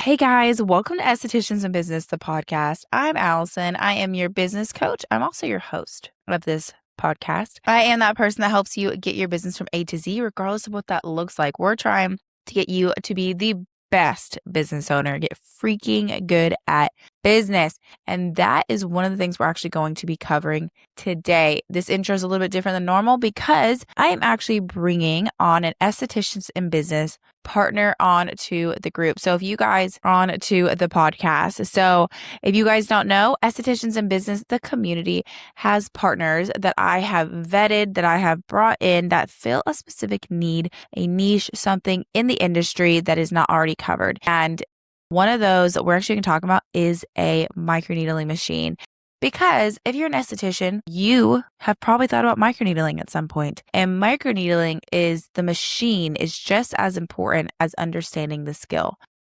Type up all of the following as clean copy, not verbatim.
Hey guys, welcome to Estheticians in Business, the podcast. I'm Allison. I am your business coach. I'm also your host of this podcast. I am that person that helps you get your business from A to Z, regardless of what that looks like. We're trying to get you to be the best business owner, get freaking good at business. And that is one of the things we're actually going to be covering today. This intro is a little bit different than normal because I am actually bringing on an Estheticians in Business partner on to the group. So if you guys are on to the podcast, so if you guys don't know, Estheticians in Business, the community has partners that I have vetted, that I have brought in that fill a specific need, a niche, something in the industry that is not already covered. And one of those that we're actually going to talk about is a microneedling machine. Because if you're an esthetician, you have probably thought about microneedling at some point. And microneedling is the machine is just as important as understanding the skill,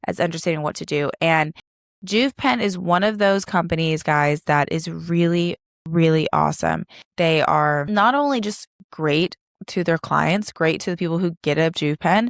as understanding what to do. And JuvPen is one of those companies, guys, that is really, really awesome. They are not only just great to their clients, great to the people who get a JuvPen,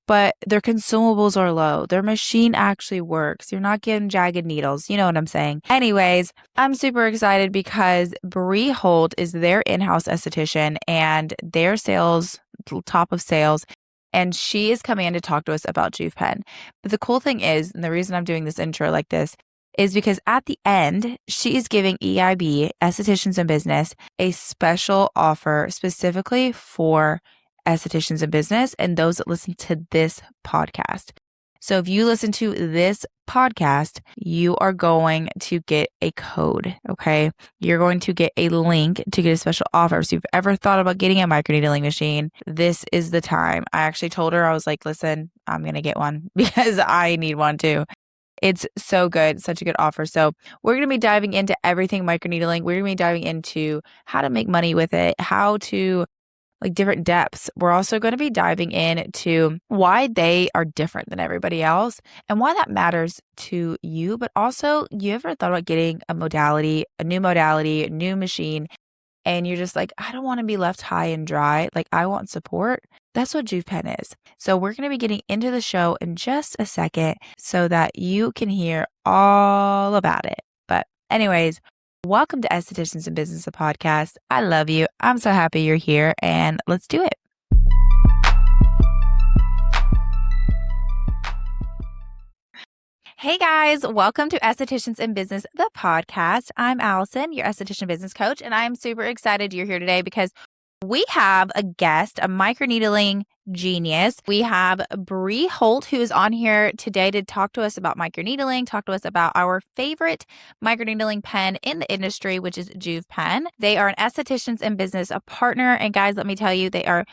but their consumables are low. Their machine actually works. You're not getting jagged needles. You know what I'm saying? Anyways, I'm super excited because Bree Holt is their in-house esthetician and their sales, top of sales, and she is coming in to talk to us about JuvPen. But the cool thing is, and the reason I'm doing this intro like this, is because at the end, she is giving EIB, Estheticians in Business, a special offer specifically for estheticians in business and those that listen to this podcast. So if you listen to this podcast, you are going to get a code, okay? You're going to get a link to get a special offer. So if you've ever thought about getting a microneedling machine, this is the time. I actually told her, I was like, listen, I'm going to get one because I need one too. It's so good, such a good offer. So we're going to be diving into everything microneedling. We're going to be diving into how to make money with it, how to different depths. We're also going to be diving into why they are different than everybody else and why that matters to you. But also, you ever thought about getting a new machine, and you're just like, I don't want to be left high and dry. Like, I want support. That's what JuvPen is. So we're going to be getting into the show in just a second so that you can hear all about it. But anyways, welcome to Estheticians in Business, the podcast. I love you. I'm so happy you're here, and let's do it. Hey guys, welcome to Estheticians in Business, the podcast. I'm Allison, your esthetician business coach, and I'm super excited you're here today because we have a guest, a microneedling genius. We have Bree Holt, who is on here today to talk to us about microneedling, talk to us about our favorite microneedling pen in the industry, which is JuvPen. They are an Estheticians in Business, a partner. And guys, let me tell you, they are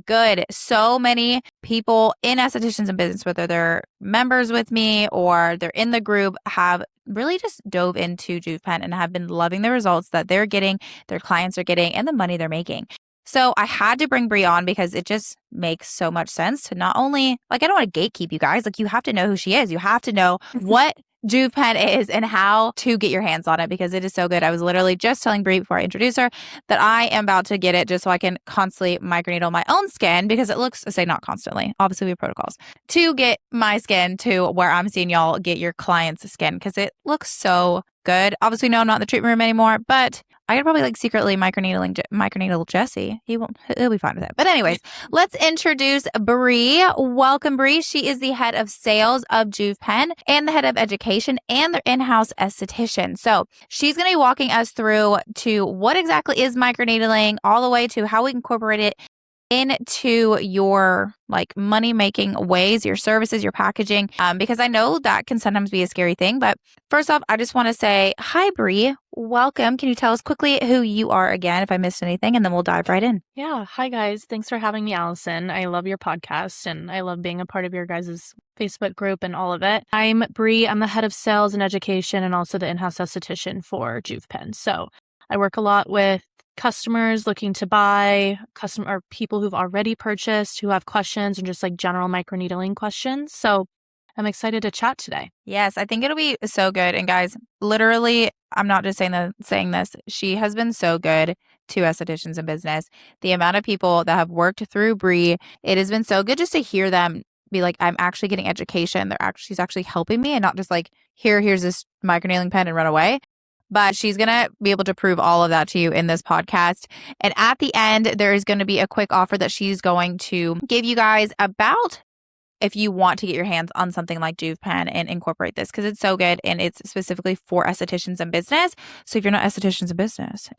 good. So many people in Estheticians in Business, whether they're members with me or they're in the group, have really just dove into JuvPen and have been loving the results that they're getting, their clients are getting, and the money they're making. So I had to bring Bree on because it just makes so much sense to not only, I don't want to gatekeep you guys. You have to know who she is. You have to know what JuvPen is and how to get your hands on it because it is so good. I was literally just telling Bree before I introduce her that I am about to get it just so I can constantly microneedle my own skin because it looks, not constantly, obviously we have protocols, to get my skin to where I'm seeing y'all get your clients' skin because it looks so good. Obviously, no, I'm not in the treatment room anymore, but I could probably secretly microneedle Jesse. He'll be fine with it. But anyways, let's introduce Bree. Welcome, Bree. She is the head of sales of JuvPen and the head of education and their in-house esthetician. So she's going to be walking us through to what exactly is microneedling, all the way to how we incorporate it into your money making ways, your services, your packaging, because I know that can sometimes be a scary thing. But first off, I just want to say hi, Bree. Welcome. Can you tell us quickly who you are again, if I missed anything, and then we'll dive right in. Yeah. Hi, guys. Thanks for having me, Allison. I love your podcast and I love being a part of your guys' Facebook group and all of it. I'm Bree. I'm the head of sales and education and also the in-house esthetician for JuvPen. So I work a lot with customers looking to buy, or people who've already purchased, who have questions and just general microneedling questions. So I'm excited to chat today. Yes, I think it'll be so good. And guys, literally, I'm not just saying this. She has been so good to Estheticians in Business. The amount of people that have worked through Bree, it has been so good just to hear them be like, I'm actually getting education. She's actually helping me and not just like, here's this microneedling pen and run away. But she's going to be able to prove all of that to you in this podcast. And at the end, there is going to be a quick offer that she's going to give you guys about if you want to get your hands on something like JuvPen and incorporate this, because it's so good and it's specifically for estheticians in business. So if you're not estheticians in business,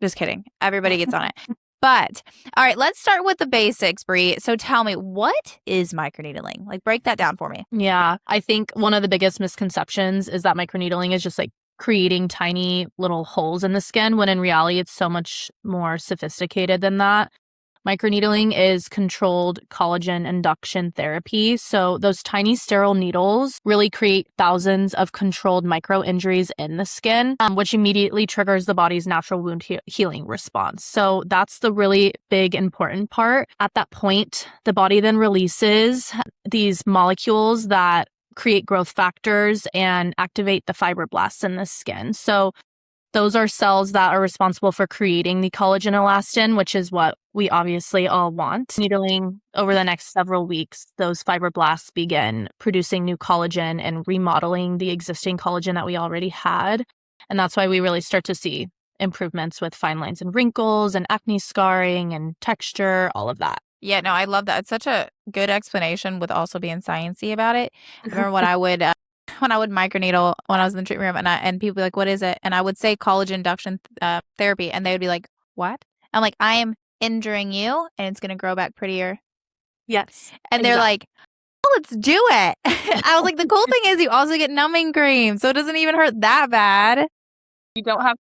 just kidding. Everybody gets on it. But all right, let's start with the basics, Bree. So tell me, what is microneedling? Like, break that down for me. Yeah, I think one of the biggest misconceptions is that microneedling is just like creating tiny little holes in the skin, when in reality, it's so much more sophisticated than that. Microneedling is controlled collagen induction therapy. So those tiny sterile needles really create thousands of controlled micro injuries in the skin, which immediately triggers the body's natural wound healing response. So that's the really big important part. At that point, the body then releases these molecules that create growth factors and activate the fibroblasts in the skin. So those are cells that are responsible for creating the collagen elastin, which is what we obviously all want. Needling over the next several weeks, those fibroblasts begin producing new collagen and remodeling the existing collagen that we already had. And that's why we really start to see improvements with fine lines and wrinkles and acne scarring and texture, all of that. Yeah, no, I love that. It's such a good explanation with also being sciencey about it. I remember when I would microneedle when I was in the treatment room, and people would be like, what is it? And I would say collagen induction therapy, and they would be like, what? I'm like, I am injuring you, and it's going to grow back prettier. Yes. And they're like, oh, let's do it. I was like, the cool thing is you also get numbing cream, so it doesn't even hurt that bad. You don't have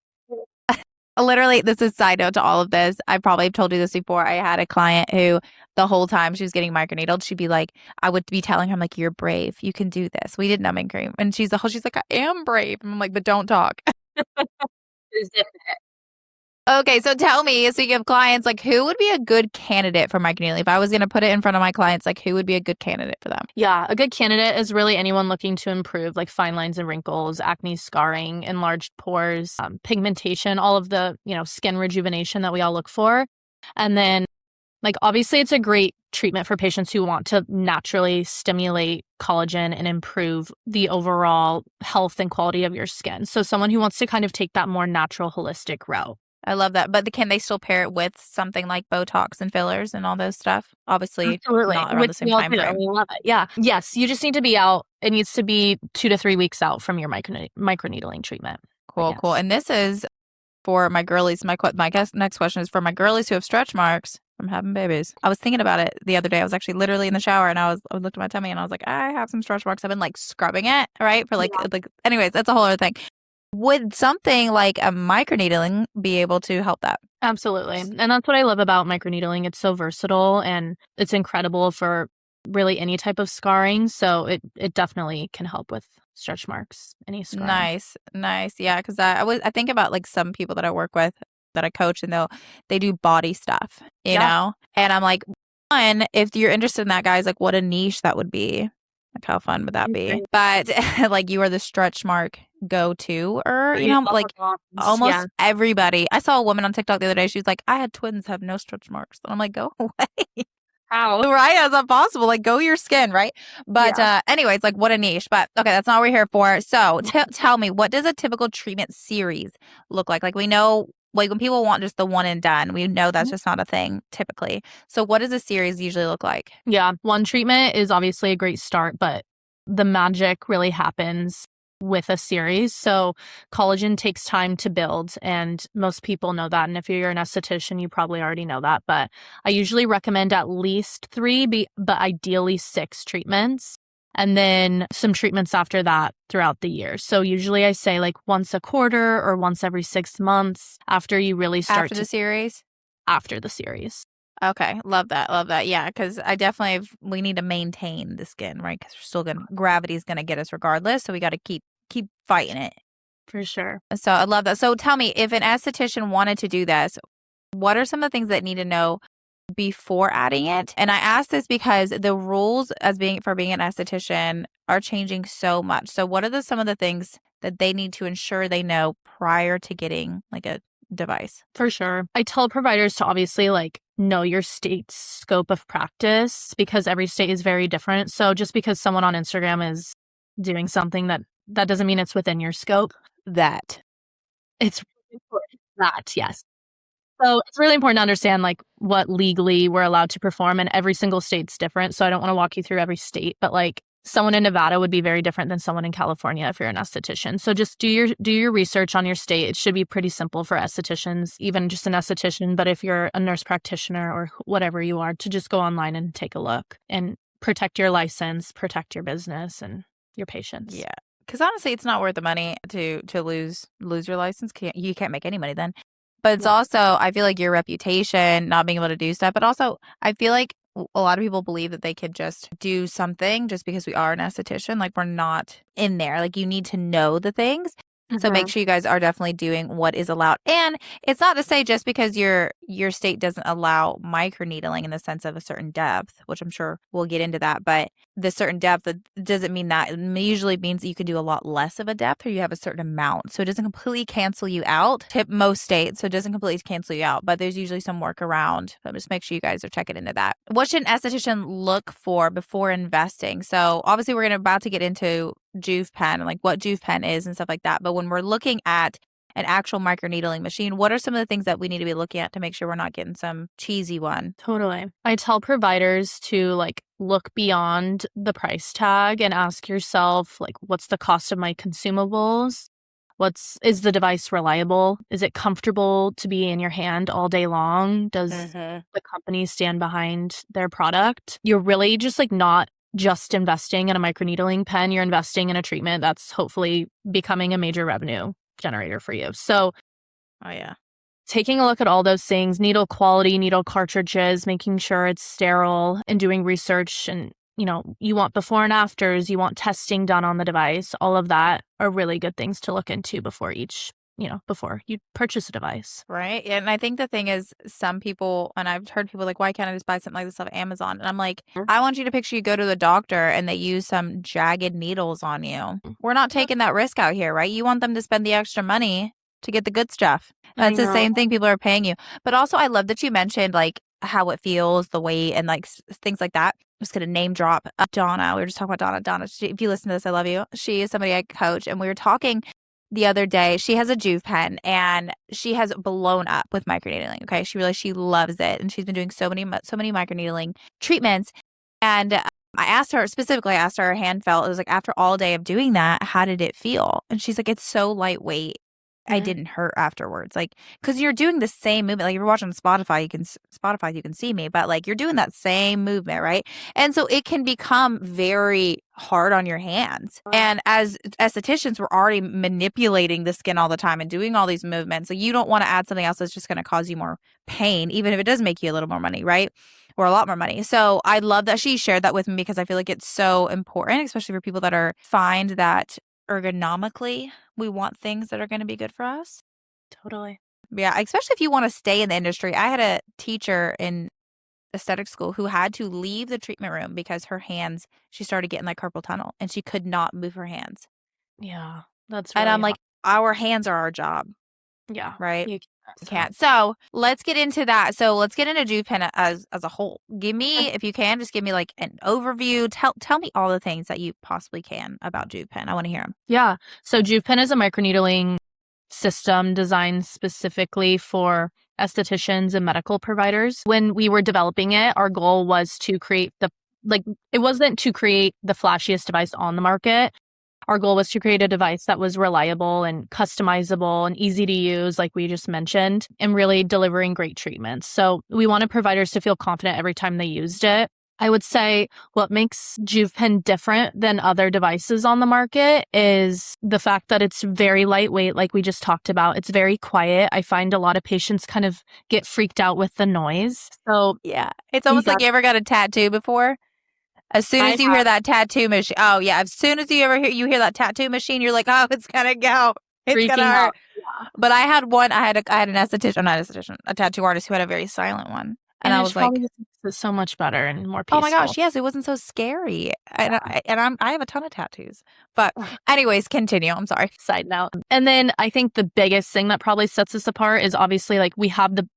Literally, this is a side note to all of this. I probably have told you this before. I had a client who the whole time she was getting microneedled, she'd be like, I would be telling her, I'm like, you're brave. You can do this. We did numbing cream. And she's like, I am brave. And I'm like, but don't talk. Okay, so tell me, speaking of clients, like, who would be a good candidate for microneedling? If I was going to put it in front of my clients, like, who would be a good candidate for them? Yeah, a good candidate is really anyone looking to improve like fine lines and wrinkles, acne scarring, enlarged pores, pigmentation, all of the, skin rejuvenation that we all look for. And then like, obviously, it's a great treatment for patients who want to naturally stimulate collagen and improve the overall health and quality of your skin. So someone who wants to kind of take that more natural, holistic route. I love that. But can they still pair it with something like Botox and fillers and all those stuff? Obviously, absolutely, not around the same time frame. We love it. Yeah. Yes, you just need to be out. It needs to be 2 to 3 weeks out from your microneedling treatment. Cool. And this is for my girlies. My next question is for my girlies who have stretch marks from having babies. I was thinking about it the other day. I was actually literally in the shower and I looked at my tummy and I was like, I have some stretch marks. I've been like scrubbing it, right? For like anyways, that's a whole other thing. Would something like a microneedling be able to help that? Absolutely. And that's what I love about microneedling. It's so versatile and it's incredible for really any type of scarring. So it definitely can help with stretch marks, any scarring. Nice. Yeah, because I think about like some people that I work with that I coach and they do body stuff, you know? And I'm like, one, if you're interested in that, guys, like what a niche that would be. Like how fun would that be? But like you are the stretch mark go-to or, like almost everybody. I saw a woman on TikTok the other day. She was like, I had twins have no stretch marks. And I'm like, go away. How? Right? How's that possible? Like go your skin, right? But anyways, like what a niche. But okay, that's not what we're here for. So tell me, what does a typical treatment series look like? Like we know, like when people want just the one and done, we know that's just not a thing typically. So what does a series usually look like? Yeah, one treatment is obviously a great start, but the magic really happens with a series. So collagen takes time to build and most people know that. And if you're an esthetician, you probably already know that. But I usually recommend at least 3, but ideally 6 treatments. And then some treatments after that throughout the year. So usually I say like once a quarter or once every 6 months after you really start after the series. After the series. Okay. Love that. Yeah. Because we need to maintain the skin, right? Because gravity's going to get us regardless. So we got to keep fighting it. For sure. So I love that. So tell me, if an esthetician wanted to do this, what are some of the things that need to know before adding it? And I ask this because the rules for being an esthetician are changing so much. So what are some of the things that they need to ensure they know prior to getting like a device? For sure. I tell providers to obviously like know your state's scope of practice because every state is very different. So just because someone on Instagram is doing something that doesn't mean it's within your scope. It's really important. Yes. So it's really important to understand like what legally we're allowed to perform, and every single state's different. So I don't want to walk you through every state, but like someone in Nevada would be very different than someone in California if you're an esthetician. So just do your research on your state. It should be pretty simple for estheticians, even just an esthetician. But if you're a nurse practitioner or whatever you are, to just go online and take a look and protect your license, protect your business and your patients. Yeah. Because honestly, it's not worth the money to lose your license. You can't make any money then. But it's also, I feel like your reputation, not being able to do stuff. But also, I feel like a lot of people believe that they could just do something just because we are an esthetician. Like, we're not in there. Like, you need to know the things. So make sure you guys are definitely doing what is allowed. And it's not to say just because your state doesn't allow microneedling in the sense of a certain depth, which I'm sure we'll get into that, but the certain depth, that doesn't mean that. It usually means that you can do a lot less of a depth or you have a certain amount. So it doesn't completely cancel you out. Tip most states, so it doesn't completely cancel you out, but there's usually some workaround. So just make sure you guys are checking into that. What should an esthetician look for before investing? So obviously we're about to get into JuvPen and like what JuvPen is and stuff like that. But when we're looking at an actual microneedling machine, what are some of the things that we need to be looking at to make sure we're not getting some cheesy one? Totally. I tell providers to like look beyond the price tag and ask yourself, like, what's the cost of my consumables? Is the device reliable? Is it comfortable to be in your hand all day long? Does the company stand behind their product? You're really just like not just investing in a microneedling pen, you're investing in a treatment that's hopefully becoming a major revenue generator for you. So, taking a look at all those things, needle quality, needle cartridges, making sure it's sterile, and doing research. And, you want before and afters, you want testing done on the device. All of that are really good things to look into before you purchase a device. Right. And I think the thing is, some people, and I've heard people like, why can't I just buy something like this off Amazon? And I'm like, I want you to picture you go to the doctor and they use some jagged needles on you. We're not taking that risk out here, right? You want them to spend the extra money to get the good stuff. That's the same thing people are paying you. But also, I love that you mentioned like how it feels, the weight, and like things like that. I'm just going to name drop Donna. We were just talking about Donna. If you listen to this, I love you. She is somebody I coach, and we were talking the other day. She has a JuvPen and she has blown up with microneedling. Okay. She loves it. And she's been doing so many microneedling treatments. And I asked her how her hand felt. It was like, after all day of doing that, how did it feel? And she's like, it's so lightweight. I didn't hurt afterwards. Like, cause you're doing the same movement. Like, if you're watching Spotify, you can see me, but like, you're doing that same movement. Right. And so it can become very hard on your hands. And as estheticians, we're already manipulating the skin all the time and doing all these movements. So you don't want to add something else that's just going to cause you more pain, even if it does make you a little more money. Right. Or a lot more money. So I love that she shared that with me, because I feel like it's so important, especially for people that find that ergonomically we want things that are going to be good for us. Totally. Yeah, especially if you want to stay in the industry. I had a teacher in aesthetic school who had to leave the treatment room because her hands, she started getting like carpal tunnel and she could not move her hands. Yeah, that's really And I'm hard. like, our hands are our job. Yeah. Right? You can't. So let's get into that. So let's get into JuvPen as a whole. Give me, if you can, just give me like an overview. Tell me all the things that you possibly can about JuvPen. I want to hear them. Yeah. So JuvPen is a microneedling system designed specifically for estheticians and medical providers. When we were developing it, our goal was to create it wasn't to create the flashiest device on the market. Our goal was to create a device that was reliable and customizable and easy to use, like we just mentioned, and really delivering great treatments. So we wanted providers to feel confident every time they used it. I would say what makes JuvPen different than other devices on the market is the fact that it's very lightweight, like we just talked about. It's very quiet. I find a lot of patients kind of get freaked out with the noise. So yeah, it's almost like you ever got a tattoo before. As soon as you hear that tattoo machine, as soon as you hear that tattoo machine, you're like, oh, it's gonna go. It's gonna hurt. Yeah. But I had an esthetician, not esthetician, a tattoo artist who had a very silent one. And I was like, it's so much better and more peaceful. Oh my gosh, yes, it wasn't so scary. And I have a ton of tattoos. But anyways, continue. I'm sorry. Side note. And then I think the biggest thing that probably sets us apart is obviously like we have the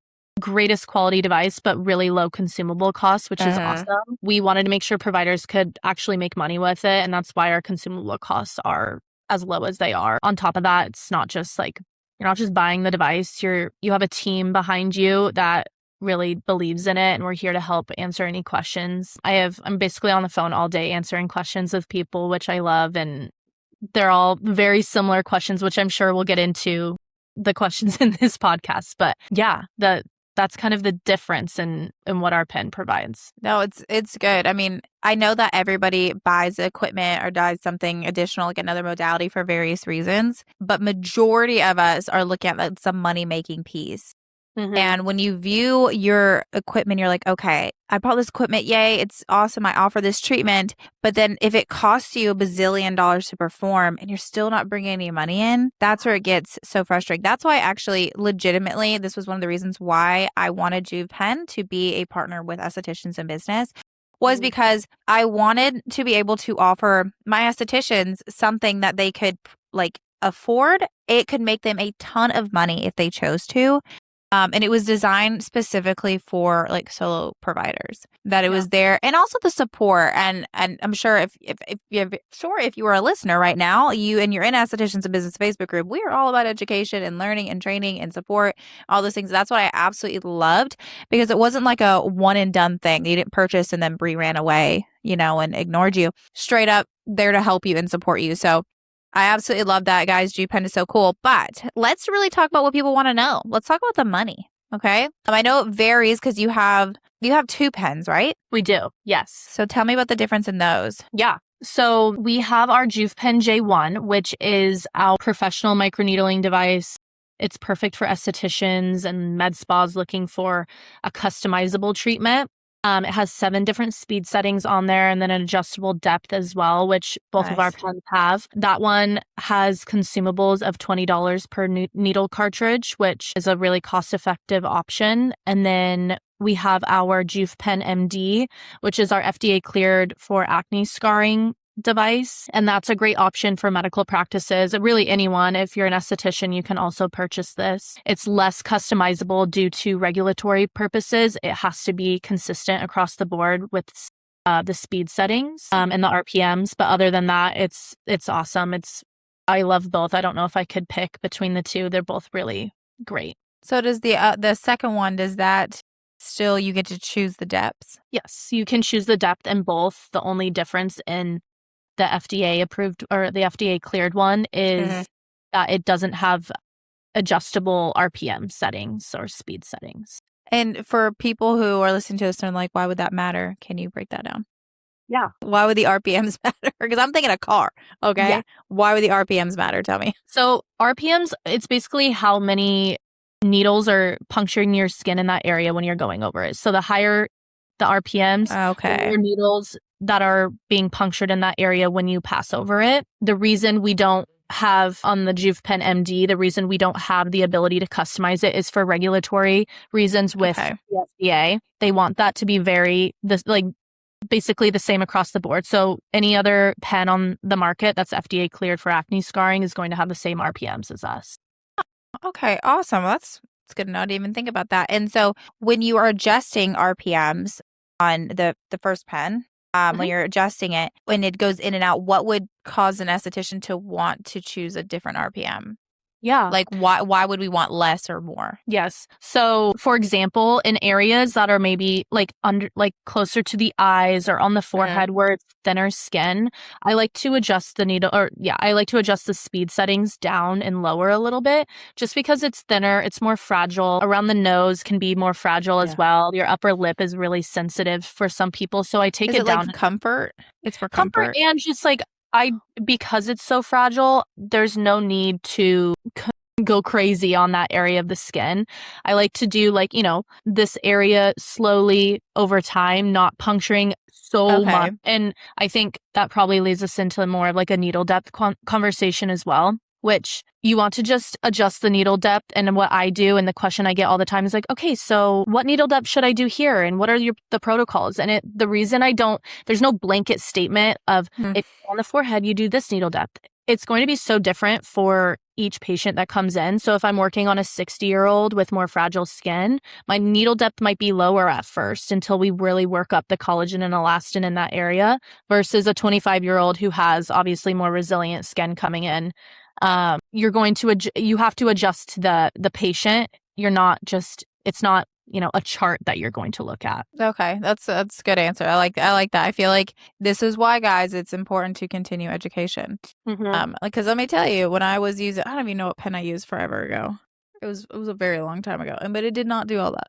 greatest quality device, but really low consumable costs, which is awesome. We wanted to make sure providers could actually make money with it. And that's why our consumable costs are as low as they are. On top of that, it's not just like, you're not just buying the device, you have a team behind you that really believes in it, and we're here to help answer any questions. I'm basically on the phone all day answering questions with people, which I love, and they're all very similar questions, which I'm sure we'll get into the questions in this podcast. But yeah, that's kind of the difference in what our pen provides. No, it's good. I mean, I know that everybody buys equipment or does something additional, like another modality for various reasons, but majority of us are looking at like some money-making piece. And when you view your equipment, you're like, okay, I bought this equipment. Yay. It's awesome. I offer this treatment. But then if it costs you $1 bazillion to perform and you're still not bringing any money in, that's where it gets so frustrating. That's why actually, legitimately, this was one of the reasons why I wanted JuvPen to be a partner with Estheticians in Business, was because I wanted to be able to offer my estheticians something that they could like afford. It could make them a ton of money if they chose to. And it was designed specifically for like solo providers, that it was there, and also the support. And I'm sure if you are a listener right now, you're in Estheticians in Business Facebook group, we are all about education and learning and training and support, all those things. That's what I absolutely loved, because it wasn't like a one and done thing. You didn't purchase and then Bree ran away, and ignored you. Straight up there to help you and support you. So I absolutely love that, guys. JuvPen is so cool. But let's really talk about what people want to know. Let's talk about the money. Okay. I know it varies because you have 2 pens, right? We do. Yes. So tell me about the difference in those. Yeah. So we have our JuvPen J1, which is our professional microneedling device. It's perfect for estheticians and med spas looking for a customizable treatment. It has 7 different speed settings on there, and then an adjustable depth as well, which both of our pens have. That one has consumables of $20 per needle cartridge, which is a really cost-effective option. And then we have our JuvPen MD, which is our FDA cleared for acne scarring device. And that's a great option for medical practices. Really anyone, if you're an esthetician, you can also purchase this. It's less customizable due to regulatory purposes. It has to be consistent across the board with the speed settings and the RPMs. But other than that, it's awesome. I love both. I don't know if I could pick between the two. They're both really great. So does the second one, does that still, you get to choose the depths? Yes, you can choose the depth in both. The only difference in the FDA approved or the FDA cleared one is that it doesn't have adjustable RPM settings or speed settings. And for people who are listening to this and like, why would that matter? Can you break that down? Yeah. Why would the RPMs matter? Because I'm thinking a car. Okay. Yeah. Why would the RPMs matter? Tell me. So RPMs, it's basically how many needles are puncturing your skin in that area when you're going over it. So the higher the RPMs, the more needles that are being punctured in that area when you pass over it. The reason we don't have on the JuvPen MD, the reason we don't have the ability to customize it is for regulatory reasons with the FDA. They want that to be basically the same across the board. So any other pen on the market that's FDA cleared for acne scarring is going to have the same RPMs as us. Okay, awesome. That's good to know. I didn't even think about that. And so when you are adjusting RPMs on the first pen, when you're adjusting it, when it goes in and out, what would cause an esthetician to want to choose a different RPM? Yeah. Like why would we want less or more? Yes. So for example, in areas that are maybe like closer to the eyes or on the forehead where it's thinner skin, I like to adjust I like to adjust the speed settings down and lower a little bit, just because it's thinner, it's more fragile. Around the nose can be more fragile as well. Your upper lip is really sensitive for some people. So I take it down. Like comfort? It's for comfort and just like because it's so fragile, there's no need to go crazy on that area of the skin. I like to do this area slowly over time, not puncturing so much. And I think that probably leads us into more of like a needle depth conversation as well, which you want to just adjust the needle depth. And what I do, and the question I get all the time is like, okay, so what needle depth should I do here? And what are the protocols? And the reason there's no blanket statement of if on the forehead, you do this needle depth. It's going to be so different for each patient that comes in. So if I'm working on a 60-year-old with more fragile skin, my needle depth might be lower at first until we really work up the collagen and elastin in that area, versus a 25-year-old who has obviously more resilient skin coming in. You have to adjust to the patient. It's not, a chart that you're going to look at. Okay, that's a good answer. I like that. I feel like this is why, guys, it's important to continue education. Because let me tell you, when I was using, I don't even know what pen I used forever ago. It was a very long time ago, but it did not do all that.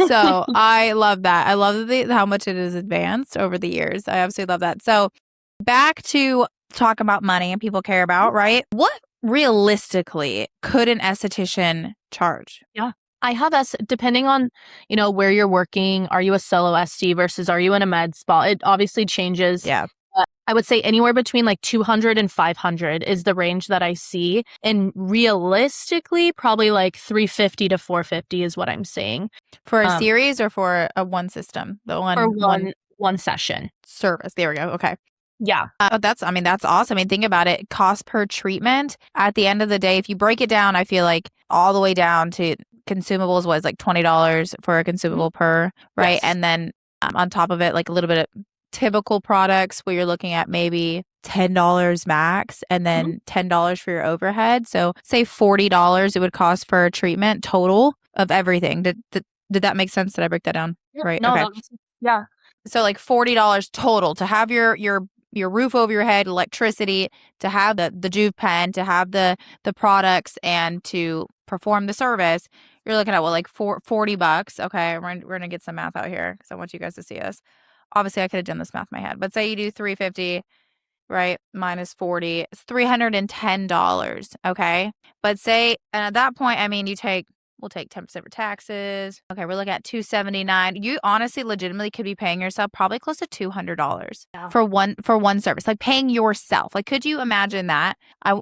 So I love that. I love how much it is advanced over the years. I absolutely love that. So back to talk about money and people care about, right? What realistically could an esthetician charge? Yeah. I have depending on, where you're working, are you a solo ST versus are you in a med spa? It obviously changes. Yeah. I would say anywhere between like 200 and 500 is the range that I see. And realistically, probably like 350 to 450 is what I'm seeing. For a series or for a one system? For one session. Service. There we go. Okay. Yeah. That's awesome. I mean, think about it. Cost per treatment. At the end of the day, if you break it down, I feel like all the way down to consumables was like $20 for a consumable per, right? Yes. And then on top of it, like a little bit of typical products where you're looking at maybe $10 max and then $10 for your overhead. So say $40 it would cost for a treatment total of everything. Did that make sense? Did I break that down? Yeah. Right. No, okay. Yeah. So like $40 total to have your roof over your head, electricity, to have the JuvPen, to have the products, and to perform the service. You're looking at like $40. Okay, we're gonna get some math out here because I want you guys to see this. Obviously, I could have done this math in my head, but say you do $350, right? Minus 40, it's $310. Okay, but say, and at that point, I mean, we'll take 10% for taxes. Okay, we're looking at $279. You honestly, legitimately could be paying yourself probably close to $200 for one service, like paying yourself. Like, could you imagine that? I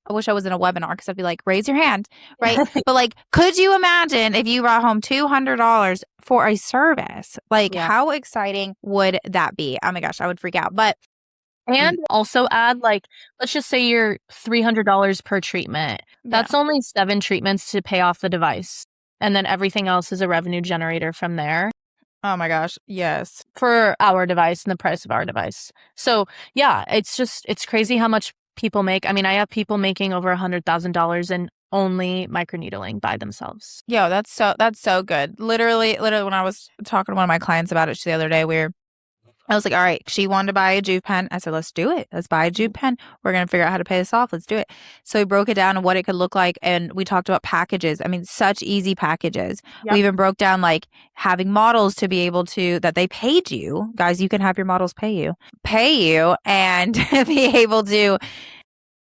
wish I was in a webinar because I'd be like, raise your hand, right? But like, could you imagine if you brought home $200 for a service? Like, how exciting would that be? Oh my gosh, I would freak out. But and also add, like, let's just say you're $300 per treatment. That's only 7 treatments to pay off the device. And then everything else is a revenue generator from there. Oh my gosh. Yes. For our device and the price of our device. So yeah, it's crazy how much people make. I mean, I have people making over $100,000 in only microneedling by themselves. Yo, that's so good. Literally when I was talking to one of my clients about it the other day, I was like, all right, she wanted to buy a JuvPen. I said, let's do it. Let's buy a JuvPen. We're going to figure out how to pay this off. Let's do it. So we broke it down and what it could look like. And we talked about packages. I mean, such easy packages. Yep. We even broke down like having models to be able to, that they paid you. Guys, you can have your models pay you and be able to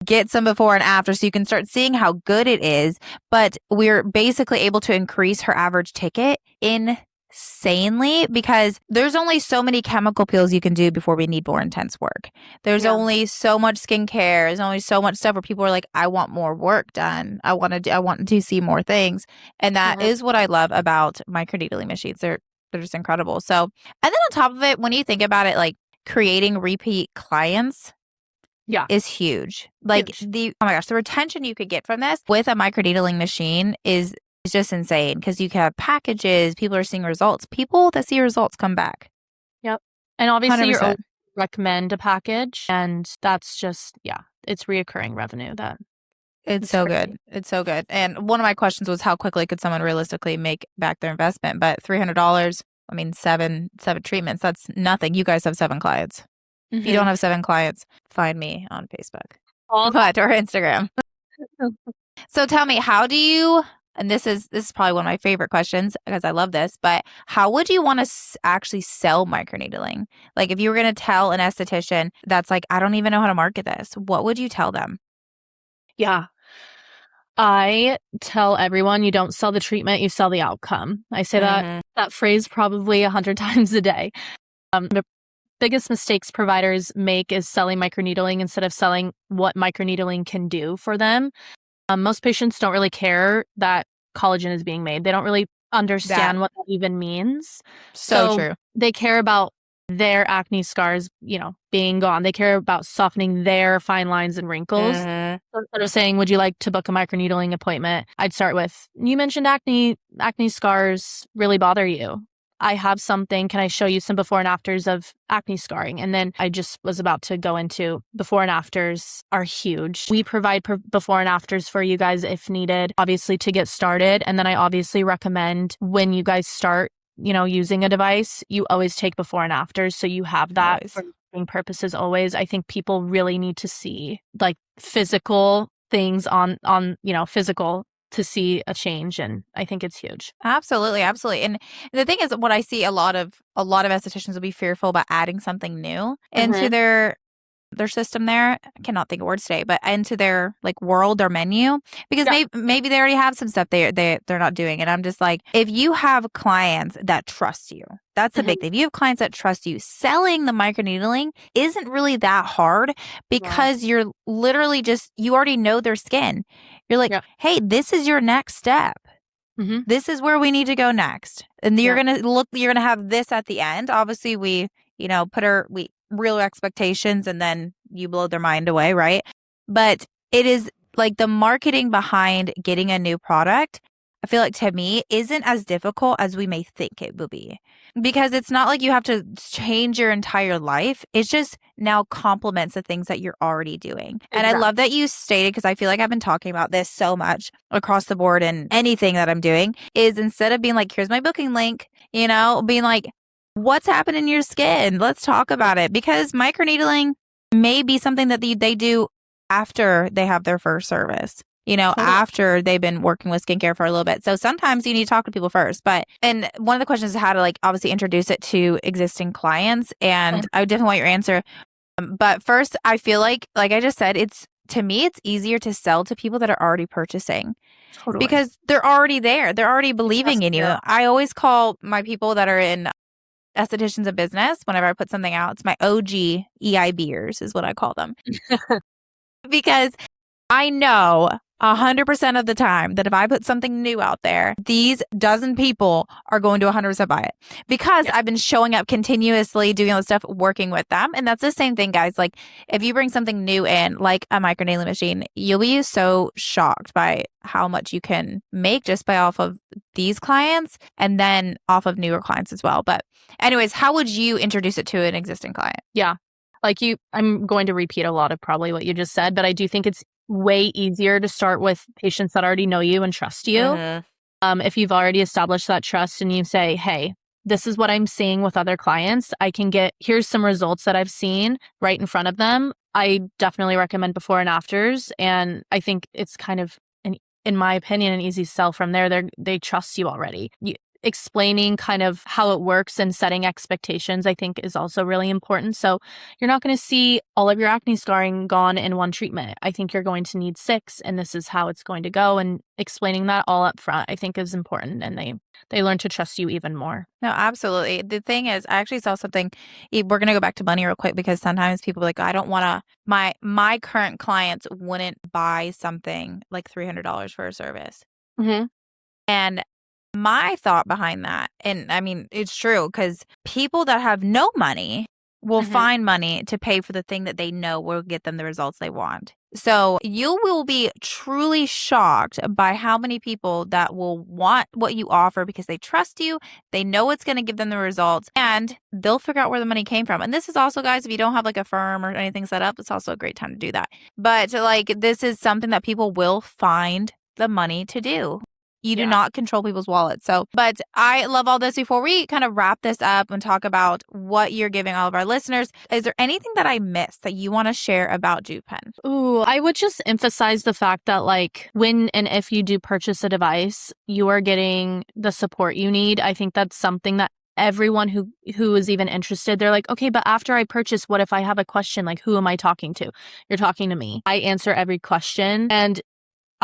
get some before and after so you can start seeing how good it is. But we're basically able to increase her average ticket insanely because there's only so many chemical peels you can do before we need more intense work. There's only so much skincare. There's only so much stuff where people are like, I want more work done. I want to see more things. And that is what I love about microneedling machines. They're just incredible. So, and then on top of it, when you think about it, like creating repeat clients is huge. Like oh my gosh, the retention you could get from this with a microneedling machine is just insane because you can have packages. People are seeing results. People that see results come back. Yep. And obviously 100%. you recommend a package, and that's just, it's reoccurring revenue. It's so good. It's so good. And one of my questions was how quickly could someone realistically make back their investment? But $300, I mean, seven treatments, that's nothing. You guys have 7 clients. If you don't have 7 clients, find me on Facebook or Instagram. So tell me, how do you, and this is probably one of my favorite questions because I love this, but how would you want to actually sell microneedling? Like if you were going to tell an esthetician that's like, I don't even know how to market this, what would you tell them? Yeah. I tell everyone, you don't sell the treatment, you sell the outcome. I say that phrase probably 100 times a day. The biggest mistakes providers make is selling microneedling instead of selling what microneedling can do for them. Most patients don't really care that collagen is being made. They don't really understand what that even means. So true. They care about their acne scars, being gone. They care about softening their fine lines and wrinkles. So instead of saying, would you like to book a microneedling appointment? I'd start with, you mentioned acne scars really bother you. I have something. Can I show you some before and afters of acne scarring? And then I just was about to go into before and afters are huge. We provide before and afters for you guys if needed, obviously to get started. And then I obviously recommend when you guys start, using a device, you always take before and afters. So you have that Always. for marketing purposes always. I think people really need to see like physical things on physical to see a change, and I think it's huge. Absolutely. And the thing is, what I see a lot of estheticians will be fearful about adding something new into their system there. I cannot think of words today, but into their like world or menu, because maybe they already have some stuff they're not doing. And I'm just like, if you have clients that trust you, that's the big thing. If you have clients that trust you, selling the microneedling isn't really that hard, because you're literally you already know their skin. You're like, hey, this is your next step. This is where we need to go next. And you're going to have this at the end. Obviously we real expectations, and then you blow their mind away, right? But it is like the marketing behind getting a new product, I feel like, to me, isn't as difficult as we may think it will be, because it's not like you have to change your entire life. It's just now complements the things that you're already doing. And I love that you stated, because I feel like I've been talking about this so much across the board and anything that I'm doing, is instead of being like, here's my booking link, being like, what's happening in your skin? Let's talk about it. Because microneedling may be something that they do after they have their first service, after they've been working with skincare for a little bit. So sometimes you need to talk to people first. And one of the questions is how to obviously introduce it to existing clients. And I definitely want your answer. But first, I feel like I just said, to me, it's easier to sell to people that are already purchasing. Totally. Because they're already there. They're already believing in you. I always call my people that are in Estheticians in Business, whenever I put something out, it's my OG EIBers is what I call them. Because I know 100% of the time that if I put something new out there, these dozen people are going to 100% buy it, because I've been showing up continuously, doing all this stuff, working with them. And that's the same thing, guys. Like, if you bring something new in, like a microneedling machine, you'll be so shocked by how much you can make just by off of these clients, and then off of newer clients as well. But anyways, how would you introduce it to an existing client? Yeah. I'm going to repeat a lot of probably what you just said, but I do think it's way easier to start with patients that already know you and trust you. If you've already established that trust and you say, hey, this is what I'm seeing with other clients, here's some results that I've seen right in front of them. I definitely recommend before and afters. And I think it's kind of, in my opinion, an easy sell from there. They trust you already. Explaining kind of how it works and setting expectations, I think, is also really important. So you're not going to see all of your acne scarring gone in one treatment. I think you're going to need 6, and this is how it's going to go. And explaining that all up front, I think, is important, and they learn to trust you even more. No, absolutely. The thing is, I actually saw something. We're going to go back to money real quick, because sometimes people are like, I don't want to, my current clients wouldn't buy something like $300 for a service. And my thought behind that, and I mean, it's true, because people that have no money will find money to pay for the thing that they know will get them the results they want. So you will be truly shocked by how many people that will want what you offer because they trust you, they know it's going to give them the results, and they'll figure out where the money came from. And this is also, guys, if you don't have like a firm or anything set up, it's also a great time to do that. But this is something that people will find the money to do. You do not control people's wallets. But I love all this. Before we kind of wrap this up and talk about what you're giving all of our listeners, is there anything that I missed that you want to share about JuvPen? Ooh, I would just emphasize the fact that when and if you do purchase a device, you are getting the support you need. I think that's something that everyone who is even interested, they're like, okay, but after I purchase, what if I have a question? Like, who am I talking to? You're talking to me. I answer every question, and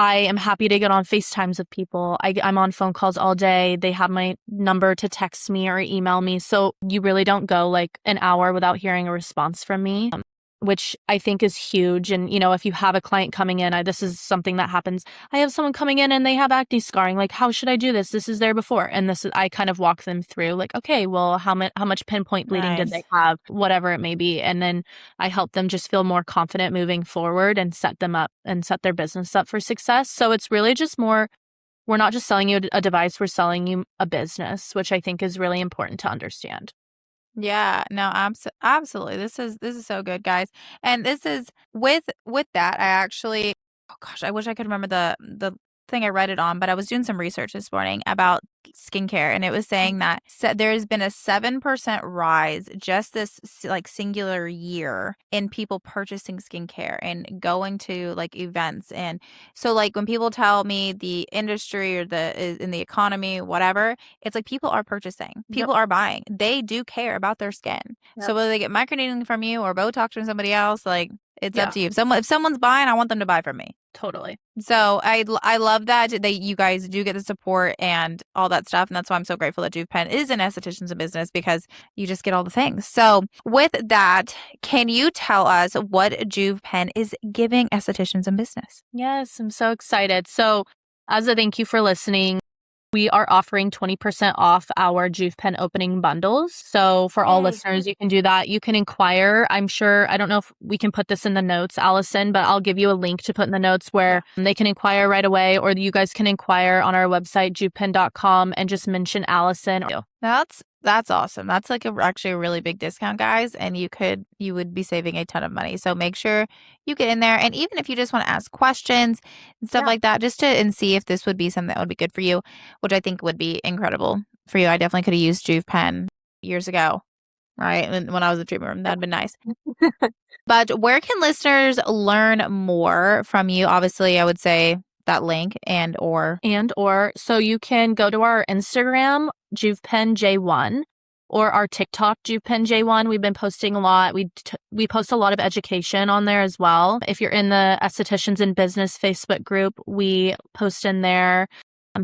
I am happy to get on FaceTimes with people. I'm on phone calls all day. They have my number to text me or email me. So you really don't go like an hour without hearing a response from me. which I think is huge. And, if you have a client coming in, this is something that happens. I have someone coming in and they have acne scarring. Like, how should I do this? This is there before. And I kind of walk them through like, okay, well, how much pinpoint bleeding did they have? Whatever it may be. And then I help them just feel more confident moving forward and set them up and set their business up for success. So it's really just more, we're not just selling you a device, we're selling you a business, which I think is really important to understand. Yeah, no, absolutely. This is so good, guys. And this is with that, I actually, oh gosh, I wish I could remember the thing I read it on, but I was doing some research this morning about skincare, and it was saying that there has been a 7% rise just this like singular year in people purchasing skincare and going to like events. And so like when people tell me the industry or in the economy, whatever, it's like people are purchasing, people are buying, they do care about their skin. So whether they get microneedling from you or Botox from somebody else, like it's up to you. If someone's buying, I want them to buy from me. Totally. So I love that you guys do get the support and all that stuff. And that's why I'm so grateful that JuvPen is an estheticians in business, because you just get all the things. So with that, can you tell us what JuvPen is giving estheticians in business? Yes, I'm so excited. So as a thank you for listening, we are offering 20% off our JuvPen opening bundles. So for all listeners, you can do that. You can inquire. I'm sure, I don't know if we can put this in the notes, Allison, but I'll give you a link to put in the notes where they can inquire right away, or you guys can inquire on our website, JuvPen.com, and just mention Allison. That's awesome. That's like actually a really big discount, guys. And you would be saving a ton of money. So make sure you get in there. And even if you just want to ask questions and stuff like that, just and see if this would be something that would be good for you, which I think would be incredible for you. I definitely could have used JuvPen years ago, right? When I was in the treatment room, that'd been nice. But where can listeners learn more from you? Obviously, I would say that link and or so you can go to our Instagram, JuvPenJ1, or our TikTok, JuvPenJ1. We've been posting a lot. We post a lot of education on there as well. If you're in the Estheticians in Business Facebook group, we post in there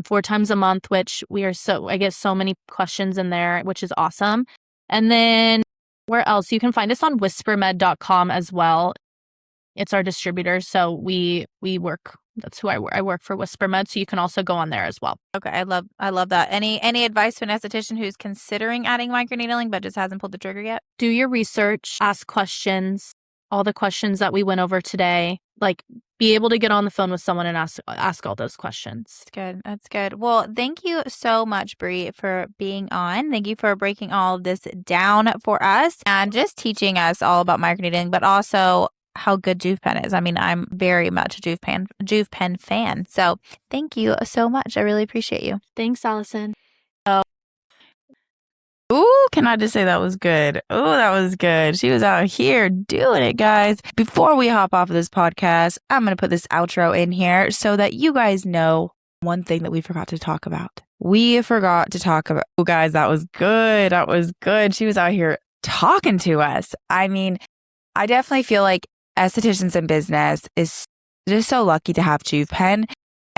4 times a month, which I get so many questions in there, which is awesome. And then where else? You can find us on whispermed.com as well. It's our distributor. So we work. That's who I work for, WhisperMed. So you can also go on there as well. Okay, I love that. Any advice to an esthetician who's considering adding microneedling but just hasn't pulled the trigger yet? Do your research, ask questions, all the questions that we went over today. Like, be able to get on the phone with someone and ask all those questions. That's good. Well, thank you so much, Bree, for being on. Thank you for breaking all of this down for us and just teaching us all about microneedling, but also how good JuvPen is. I mean, I'm very much a JuvPen fan. So thank you so much. I really appreciate you. Thanks, Allison. Ooh, can I just say that was good? Oh, that was good. She was out here doing it, guys. Before we hop off of this podcast, I'm going to put this outro in here so that you guys know one thing that we forgot to talk about. Oh, guys, that was good. That was good. She was out here talking to us. I mean, I definitely feel like Estheticians in Business is just so lucky to have JuvPen.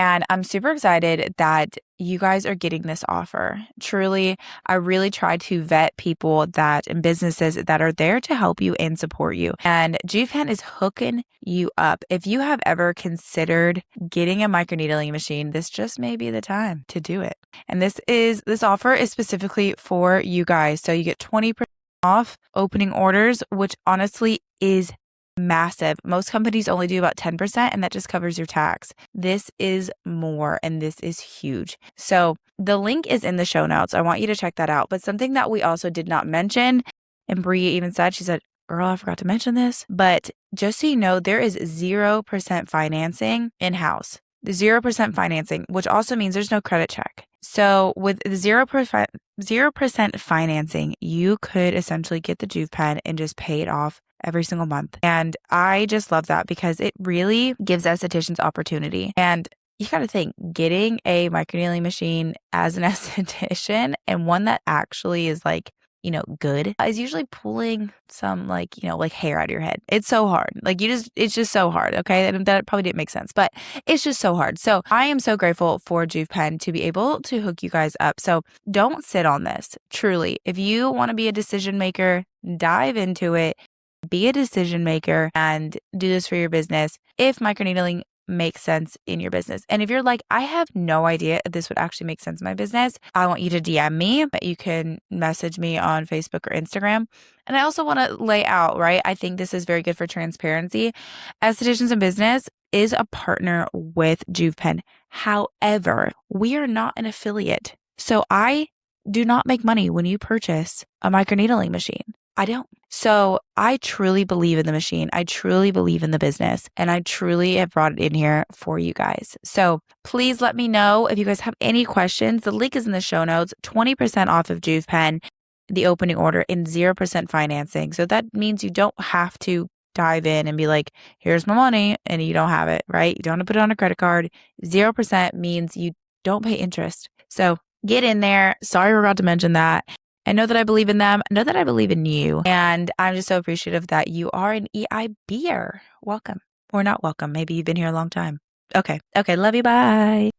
And I'm super excited that you guys are getting this offer. Truly, I really try to vet people and businesses that are there to help you and support you. And JuvPen is hooking you up. If you have ever considered getting a microneedling machine, this just may be the time to do it. And this offer is specifically for you guys. So you get 20% off opening orders, which honestly is massive. Most companies only do about 10%, and that just covers your tax. This is more, and this is huge. So the link is in the show notes. I want you to check that out. But something that we also did not mention, and Bree even said, she said, girl, I forgot to mention this, but just so you know, there is 0% financing in-house. The 0% financing, which also means there's no credit check. So with the 0% financing, you could essentially get the JuvPen and just pay it off every single month. And I just love that because it really gives estheticians opportunity. And you got to think, getting a microneedling machine as an esthetician, and one that actually is like, good, is usually pulling some like hair out of your head. It's so hard. It's just so hard. Okay. That probably didn't make sense, but it's just so hard. So I am so grateful for JuvPen to be able to hook you guys up. So don't sit on this. Truly, if you want to be a decision maker, dive into it. be a decision maker and do this for your business if microneedling makes sense in your business. And if you're like, I have no idea if this would actually make sense in my business, I want you to DM me. You can message me on Facebook or Instagram. And I also want to lay out, right? I think this is very good for transparency. Estheticians in Business is a partner with JuvPen. However, we are not an affiliate. So I do not make money when you purchase a microneedling machine. I don't. So I truly believe in the machine. I truly believe in the business, and I truly have brought it in here for you guys. So please let me know if you guys have any questions. The link is in the show notes, 20% off of JuvPen, the opening order, and 0% financing. So that means you don't have to dive in and be like, here's my money, and you don't have it, right? You don't have to put it on a credit card. 0% means you don't pay interest. So get in there. Sorry, we're about to mention that. I know that I believe in them. I know that I believe in you. And I'm just so appreciative that you are an EIBer. Welcome. Or not welcome. Maybe you've been here a long time. Okay. Love you. Bye.